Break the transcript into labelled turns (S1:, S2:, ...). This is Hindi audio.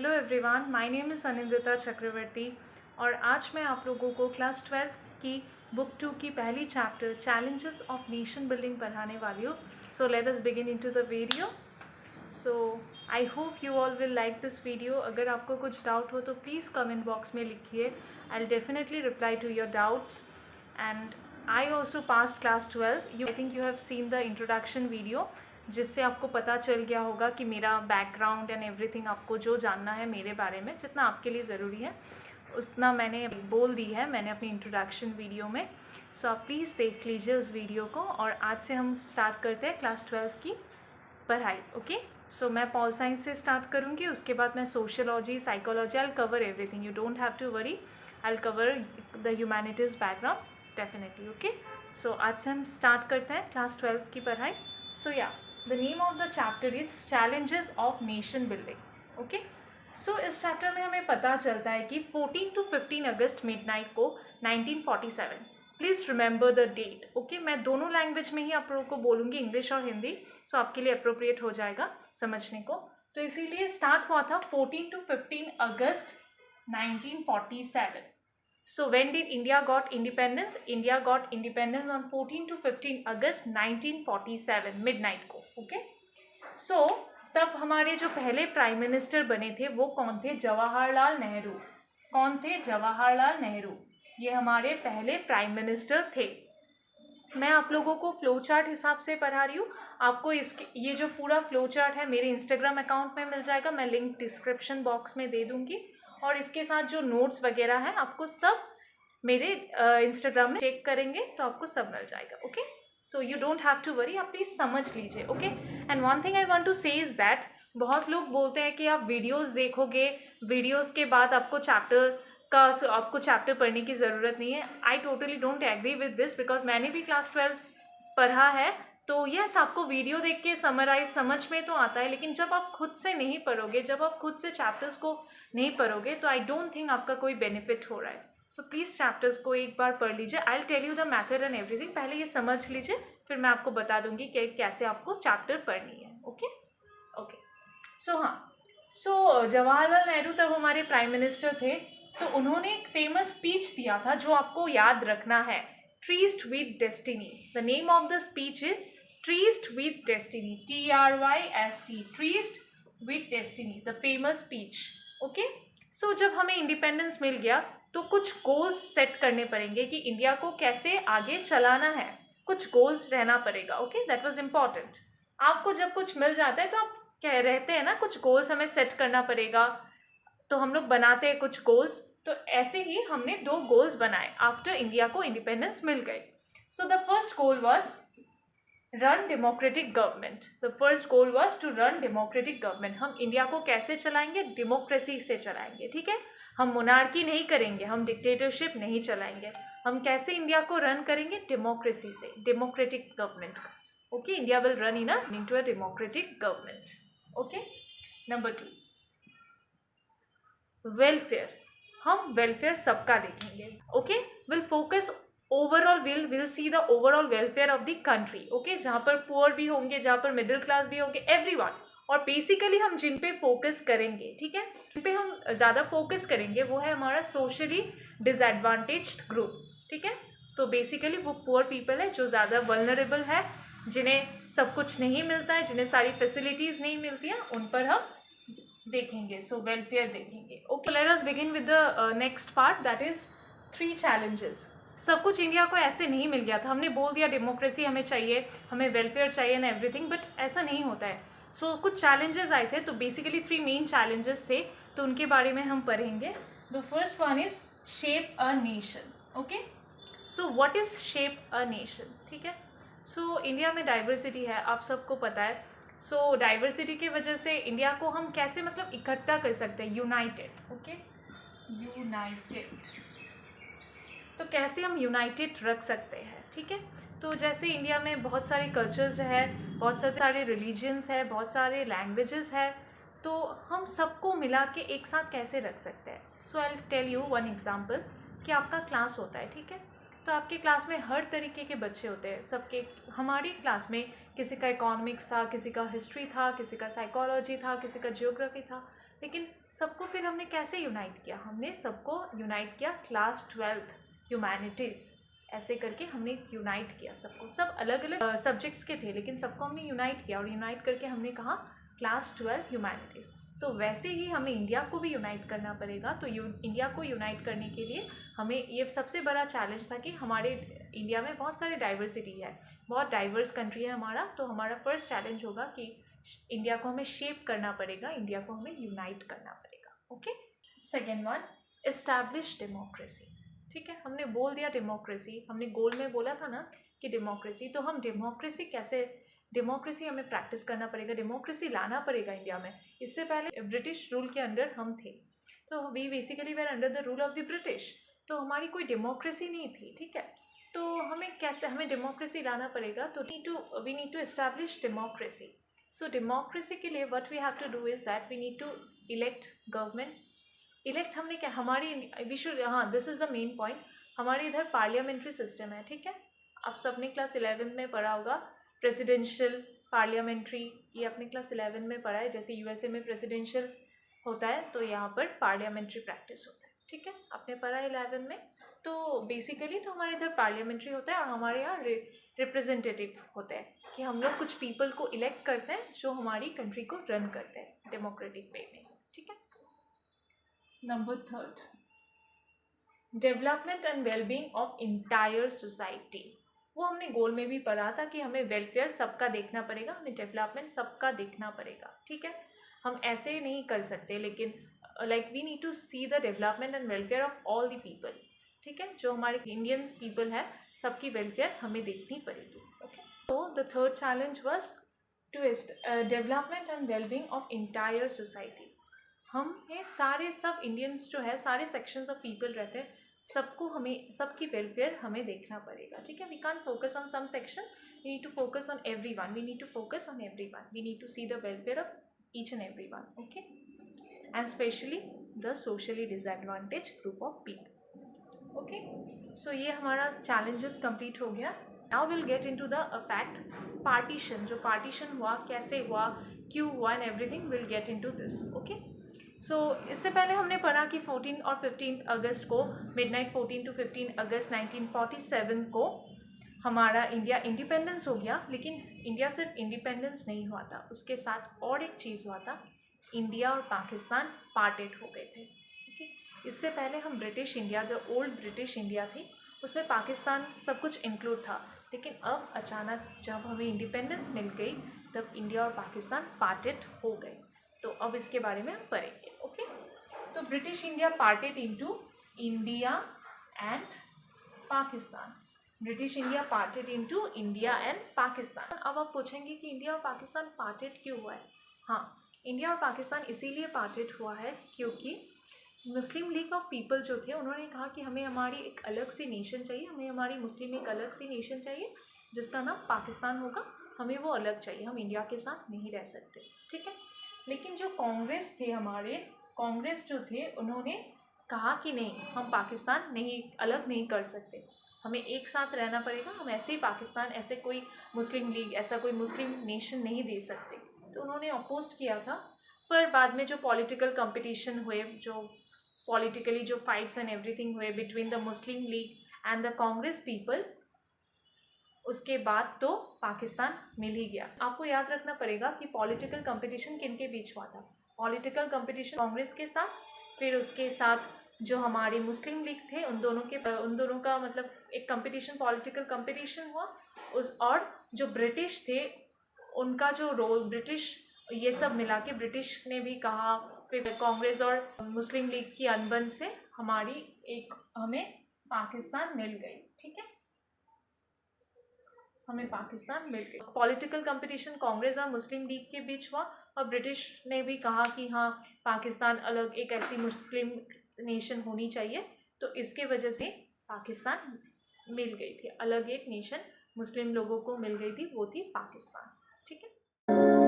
S1: Hello everyone, my name is Anindita Chakraborty और आज मैं आप लोगों को क्लास 12 की बुक 2 की पहली chapter challenges of nation building पढ़ाने वाली हूँ. So let us begin into the video. So I hope you all will like this video. अगर आपको कुछ डाउट हो तो प्लीज़ कमेंट बॉक्स में लिखिए. I will definitely reply to your doubts. And I also pass class 12. I think you have seen the introduction video, जिससे आपको पता चल गया होगा कि मेरा बैकग्राउंड एंड एवरीथिंग, आपको जो जानना है मेरे बारे में, जितना आपके लिए ज़रूरी है उतना मैंने बोल दी है मैंने अपनी इंट्रोडक्शन वीडियो में. सो आप प्लीज़ देख लीजिए उस वीडियो को. और आज से हम स्टार्ट करते हैं क्लास 12 की पढ़ाई. ओके, सो मैं पॉल साइंस से स्टार्ट करूँगी, उसके बाद मैं sociology, psychology, I will cover everything. You don't have to worry, I will cover the humanities background definitely. Okay, so आज से हम स्टार्ट करते हैं क्लास 12 की पढ़ाई. सो या the name of the chapter is challenges of nation building. okay, so इस चैप्टर में हमें पता चलता है कि 14 to 15 अगस्त मिडनाइट को 1947. Please remember the date. Okay, मैं दोनों लैंग्वेज में ही आप लोगों को बोलूँगी, इंग्लिश और हिंदी, सो आपके लिए अप्रोप्रिएट हो जाएगा समझने को. तो इसीलिए स्टार्ट हुआ था 14 to 15 August 1947. So when did India got independence? India got independence on 14 to 15 August 1947 midnight को. ओके, सो तब हमारे जो पहले प्राइम मिनिस्टर बने थे वो कौन थे? जवाहरलाल नेहरू. कौन थे? जवाहरलाल नेहरू. ये हमारे पहले प्राइम मिनिस्टर थे. मैं आप लोगों को फ्लो चार्ट हिसाब से पढ़ा रही हूँ. आपको इसके ये जो पूरा फ्लो चार्ट है मेरे इंस्टाग्राम अकाउंट में मिल जाएगा. मैं लिंक डिस्क्रिप्शन बॉक्स में दे दूँगी. और इसके साथ जो नोट्स वगैरह हैं आपको सब मेरे इंस्टाग्राम में चेक करेंगे तो आपको सब मिल जाएगा. Okay, so you don't have to worry, आप प्लीज़ समझ लीजिए. Okay, and one thing I want to say is that बहुत लोग बोलते हैं कि आप वीडियोस देखोगे, वीडियोस के बाद आपको चैप्टर पढ़ने की ज़रूरत नहीं है. I totally don't agree with this, because मैंने भी क्लास 12 पढ़ा है. तो यस, आपको वीडियो देख के समराइज समझ में तो आता है, लेकिन जब आप खुद से नहीं पढ़ोगे, जब आप खुद से चैप्टर्स को नहीं पढ़ोगे तो आई डोंट थिंक आपका कोई बेनिफिट हो रहा है. सो प्लीज़ चैप्टर्स को एक बार पढ़ लीजिए. I will tell you the method and everything. पहले ये समझ लीजिए, फिर मैं आपको बता दूंगी कि कैसे आपको चैप्टर पढ़नी है. ओके ओके, सो हाँ, सो जवाहरलाल नेहरू तब हमारे प्राइम मिनिस्टर थे. तो उन्होंने एक फेमस स्पीच दिया था जो आपको याद रखना है. Tryst with destiny. The name of the speech is tryst with destiny. TRYST, tryst with destiny, the famous speech. Okay, so जब हमें इंडिपेंडेंस मिल गया तो कुछ गोल्स सेट करने पड़ेंगे कि इंडिया को कैसे आगे चलाना है. कुछ गोल्स रहना पड़ेगा. Okay, that was important. आपको जब कुछ मिल जाता है तो आप कह रहते हैं ना, कुछ गोल्स हमें सेट करना पड़ेगा, तो हम लोग बनाते हैं कुछ गोल्स. तो ऐसे ही हमने 2 गोल्स बनाए आफ्टर इंडिया को इंडिपेंडेंस मिल गए. So the first goal was run democratic government. The first goal was to run democratic government. हम इंडिया को कैसे चलाएंगे? डेमोक्रेसी से चलाएंगे. ठीक है, हम मोनार्की नहीं करेंगे, हम डिक्टेटरशिप नहीं चलाएंगे. हम कैसे इंडिया को रन करेंगे? डेमोक्रेसी से, democratic government. Okay, India will run into a democratic government. Okay, number 2, welfare. हम वेलफेयर सबका देखेंगे. Okay, will focus overall, will see the overall welfare of the country. Okay, जहाँ पर पुअर भी होंगे, जहाँ पर मिडिल क्लास भी होंगे, एवरीवन. और बेसिकली हम जिन पे फोकस करेंगे, ठीक है, जिन पे हम ज़्यादा फोकस करेंगे वो है हमारा सोशली डिसएडवांटेज्ड ग्रुप. ठीक है, तो बेसिकली वो पुअर पीपल है जो ज़्यादा वल्नरेबल है, जिन्हें सब कुछ नहीं मिलता है, जिन्हें सारी फैसिलिटीज़ नहीं मिलती हैं, उन पर हम देखेंगे. सो वेलफेयर देखेंगे. Okay, let us begin with the next part, that is 3 challenges. सब कुछ इंडिया को ऐसे नहीं मिल गया था. हमने बोल दिया डेमोक्रेसी हमें चाहिए, हमें वेलफेयर चाहिए ना एवरीथिंग, बट ऐसा नहीं होता है. सो कुछ चैलेंजेस आए थे. तो बेसिकली 3 मेन चैलेंजेस थे, तो उनके बारे में हम पढ़ेंगे. The first one is shape a nation. Okay, so what is shape a nation? ठीक है, सो इंडिया में डाइवर्सिटी है, आप सबको पता है. सो डाइवर्सिटी की वजह से इंडिया को हम कैसे मतलब इकट्ठा कर सकते हैं? यूनाइटेड. Okay, United. तो कैसे हम यूनाइटेड रख सकते हैं? ठीक है, तो जैसे इंडिया में बहुत सारे कल्चर्स है, बहुत सारे रिलीजन्स है, बहुत सारे लैंग्वेजेस है, तो हम सबको मिला के एक साथ कैसे रख सकते हैं? So I will tell you one example कि आपका क्लास होता है. ठीक है, तो आपके क्लास में हर तरीके के बच्चे होते हैं. सबके हमारी क्लास में किसी का इकोनॉमिक्स था, किसी का हिस्ट्री था, किसी का साइकोलॉजी था, किसी का जियोग्राफी था. लेकिन सबको फिर हमने कैसे यूनाइट किया? हमने सबको यूनाइट किया क्लास 12th ह्यूमैनिटीज़, ऐसे करके हमने यूनाइट किया सबको। सब अलग अलग सब्जेक्ट्स के थे, लेकिन सबको हमने यूनाइट किया, और यूनाइट करके हमने कहा क्लास 12 ह्यूमैनिटीज़। तो वैसे ही हमें इंडिया को भी यूनाइट करना पड़ेगा। तो इंडिया को यूनाइट करने के लिए हमें ये सबसे बड़ा चैलेंज था कि हमारे इंडिया में बहुत सारी डाइवर्सिटी है, बहुत डाइवर्स कंट्री है हमारा। तो हमारा फर्स्ट चैलेंज होगा कि इंडिया को हमें शेप करना पड़ेगा, इंडिया को हमें यूनाइट करना पड़ेगा। Okay, second one, establish democracy. ठीक है, हमने बोल दिया डेमोक्रेसी, हमने गोल में बोला था ना कि डेमोक्रेसी। तो हम डेमोक्रेसी कैसे, डेमोक्रेसी हमें प्रैक्टिस करना पड़ेगा, डेमोक्रेसी लाना पड़ेगा इंडिया में। इससे पहले ब्रिटिश रूल के अंडर हम थे, तो we basically were under the rule of the British, तो हमारी कोई डेमोक्रेसी नहीं थी। ठीक है, तो हमें कैसे, हमें डेमोक्रेसी लाना पड़ेगा। तो we need to establish democracy. So democracy के लिए what we have to do is that we need to elect government. Elect हमने क्या, हमारी वी शुड, हाँ this is the main point, हमारे इधर पार्लियामेंट्री सिस्टम है। ठीक है, आप सबने क्लास 11 में पढ़ा होगा प्रेसिडेंशियल पार्लियामेंट्री, ये अपने क्लास 11 में पढ़ा है। जैसे यूएसए में प्रेसिडेंशियल होता है, तो यहाँ पर पार्लियामेंट्री प्रैक्टिस होता है। ठीक है, आपने पढ़ा है 11 में। तो बेसिकली तो हमारे इधर पार्लियामेंट्री होता है, और हमारे यहाँ रिप्रेजेंटेटिव होता है कि हम लोग कुछ पीपल को इलेक्ट करते हैं जो हमारी कंट्री को रन करते हैं डेमोक्रेटिक वे में। ठीक है, number third, development and wellbeing of entire society. वो हमने गोल में भी पढ़ा था कि हमें वेलफेयर सबका देखना पड़ेगा, हमें डेवलपमेंट सबका देखना पड़ेगा। ठीक है, हम ऐसे नहीं कर सकते, लेकिन like we need to see the development and welfare of all the people. ठीक है, जो हमारे इंडियन पीपल है सबकी वेलफेयर हमें देखनी पड़ेगी। ओके, तो the third challenge was to development and wellbeing of entire society. हम ये सारे सब इंडियंस जो है, सारे सेक्शंस ऑफ पीपल रहते हैं, सबको हमें, सबकी वेलफेयर हमें देखना पड़ेगा। ठीक है, we can't focus on some section, we need to focus on everyone, we need to focus on everyone, we need to see the welfare of each and everyone. Okay, and specially the socially disadvantage group of people. Okay, so ये हमारा चैलेंजेस कंप्लीट हो गया। Now will get into the fact partition, जो पार्टीशन हुआ, कैसे हुआ, क्यों हुआ, and everything will get into this. Okay, सो इससे पहले हमने पढ़ा कि 14 और 15 अगस्त को, मिडनाइट 14 to 15 अगस्त 1947 को हमारा इंडिया इंडिपेंडेंस हो गया। लेकिन इंडिया सिर्फ इंडिपेंडेंस नहीं हुआ था, उसके साथ और एक चीज़ हुआ था, इंडिया और पाकिस्तान पार्टेड हो गए थे। ओके, इससे पहले हम ब्रिटिश इंडिया, जो ओल्ड ब्रिटिश इंडिया थी, उसमें पाकिस्तान सब कुछ इंक्लूड था। लेकिन अब अचानक जब हमें इंडिपेंडेंस मिल गई, तब इंडिया और पाकिस्तान पार्टेड हो गए। तो अब इसके बारे में हम पढ़ेंगे। ओके, तो British India parted into India and Pakistan. British India parted into India and Pakistan. अब आप पूछेंगे कि इंडिया और पाकिस्तान पार्टेड क्यों हुआ है? हाँ, इंडिया और पाकिस्तान इसीलिए पार्टेड हुआ है क्योंकि मुस्लिम लीग ऑफ पीपल जो थे, उन्होंने कहा कि हमें हमारी एक अलग सी नेशन चाहिए, हमें हमारी मुस्लिम एक अलग सी नेशन चाहिए जिसका नाम पाकिस्तान होगा, हमें वो अलग चाहिए, हम इंडिया के साथ नहीं रह सकते। ठीक है, लेकिन जो कांग्रेस थे, हमारे कांग्रेस जो थे, उन्होंने कहा कि नहीं, हम पाकिस्तान नहीं, अलग नहीं कर सकते, हमें एक साथ रहना पड़ेगा, हम ऐसे ही पाकिस्तान, ऐसे कोई मुस्लिम लीग, ऐसा कोई मुस्लिम नेशन नहीं दे सकते। तो उन्होंने अपोज किया था। पर बाद में जो पॉलिटिकल कंपटीशन हुए, जो पॉलिटिकली जो फाइट्स एंड एवरीथिंग हुए between the Muslim league and the Congress people, उसके बाद तो पाकिस्तान मिल ही गया। आपको याद रखना पड़ेगा कि पॉलिटिकल कंपटीशन किन के बीच हुआ था। पॉलिटिकल कंपटीशन कांग्रेस के साथ, फिर उसके साथ जो हमारे मुस्लिम लीग थे, उन दोनों का मतलब एक कंपटीशन, पॉलिटिकल कंपटीशन हुआ उस, और जो ब्रिटिश थे उनका जो रोल, ब्रिटिश ये सब मिला के ब्रिटिश ने भी कहा, फिर कांग्रेस और मुस्लिम लीग की अनबन से हमें पाकिस्तान मिल गई। ठीक है, हमें पाकिस्तान मिल गई। पॉलिटिकल कंपटीशन कांग्रेस और मुस्लिम लीग के बीच हुआ, और ब्रिटिश ने भी कहा कि हाँ, पाकिस्तान अलग एक ऐसी मुस्लिम नेशन होनी चाहिए। तो इसके वजह से पाकिस्तान मिल गई थी, अलग एक नेशन मुस्लिम लोगों को मिल गई थी, वो थी पाकिस्तान। ठीक है।